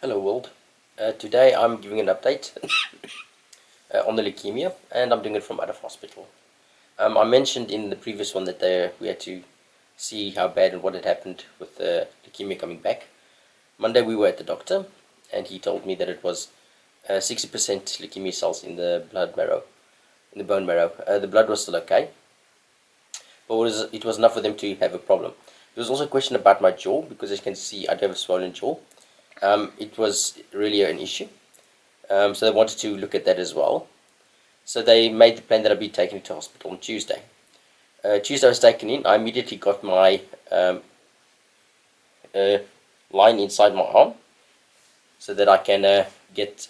Hello world. Today I'm giving an update on the leukemia, and I'm doing it from out of hospital. I mentioned in the previous one that we had to see how bad and what had happened with the leukemia coming back. Monday we were at the doctor, and he told me that it was 60% leukemia cells in the blood marrow, in the bone marrow. The blood was still okay, but it was enough for them to have a problem. There was also a question about my jaw, because as you can see I do have a swollen jaw. It was really an issue. So they wanted to look at that as well. So they made the plan that I'd be taken to hospital on Tuesday. Tuesday I was taken in. I immediately got my line inside my arm so that I can get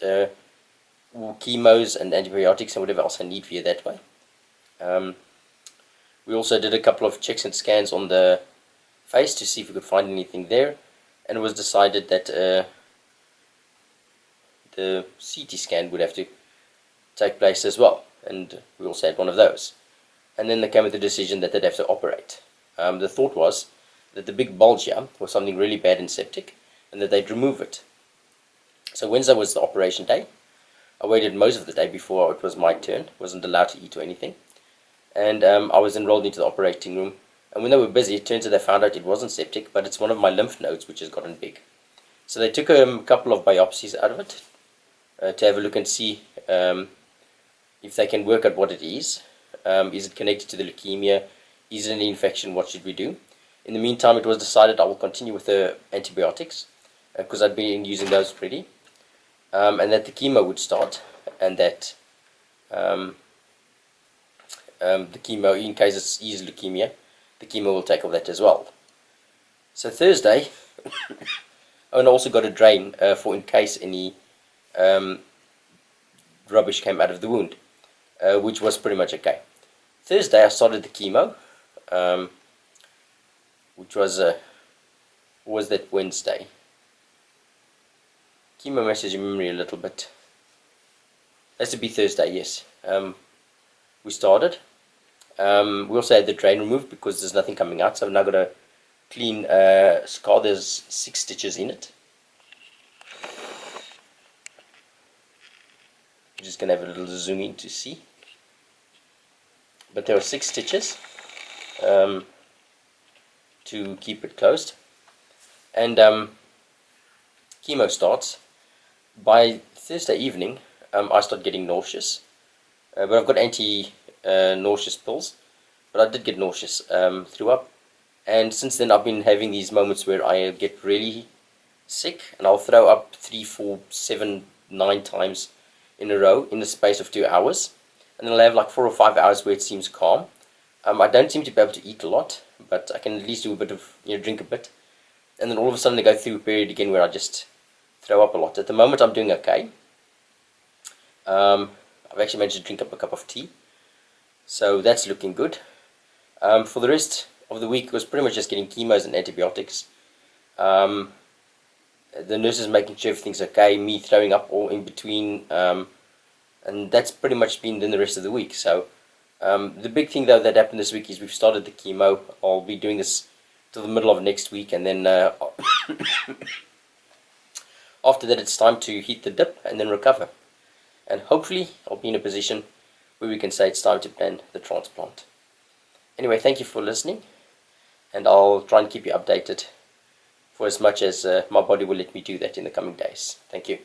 chemos and antibiotics and whatever else I need via that way. We also did a couple of checks and scans on the face to see if we could find anything there, and it was decided that the CT scan would have to take place as well, and we also had one of those. And then they came with the decision that they'd have to operate. The thought was that the big bulge here was something really bad and septic, and that they'd remove it. So Wednesday was the operation day. I waited most of the day before it was my turn. Wasn't allowed to eat or anything, and I was enrolled into the operating room. And when they were busy, it turns out they found out it wasn't septic, but it's one of my lymph nodes which has gotten big. So they took a couple of biopsies out of it to have a look and see if they can work out what it is. Is it connected to the leukemia? Is it an infection? What should we do? In the meantime, it was decided I will continue with the antibiotics because I'd been using those already, and that the chemo would start, and that the chemo, in case it is leukemia, the chemo will take all that as well. So Thursday, and I also got a drain for in case any rubbish came out of the wound, which was pretty much okay. Thursday I started the chemo, which was that Wednesday. Chemo messes your memory a little bit. Has to be Thursday, yes. We started. We also had the drain removed because there's nothing coming out, so I've now got a clean scar. There's 6 stitches in it. I'm just going to have a little zoom in to see. But there are 6 stitches to keep it closed. And chemo starts. By Thursday evening, I start getting nauseous. But I've got anti-nauseous pills. But I did get nauseous, threw up. And since then I've been having these moments where I get really sick, and I'll throw up 3, 4, 7, 9 times in a row in the space of 2 hours, and then I'll have like 4 or 5 hours where it seems calm. I don't seem to be able to eat a lot, but I can at least do a bit of, drink a bit, and then all of a sudden I go through a period again where I just throw up a lot. At the moment I'm doing okay. I've actually managed to drink up a cup of tea, so that's looking good. For the rest of the week it was pretty much just getting chemos and antibiotics. The nurses making sure everything's okay, me throwing up all in between, and that's pretty much been the rest of the week. So the big thing though that happened this week is we've started the chemo. I'll be doing this till the middle of next week, and then after that it's time to hit the dip and then recover, and hopefully I'll be in a position where we can say it's time to plan the transplant. Anyway, thank you for listening, and I'll try and keep you updated for as much as my body will let me do that in the coming days. Thank you.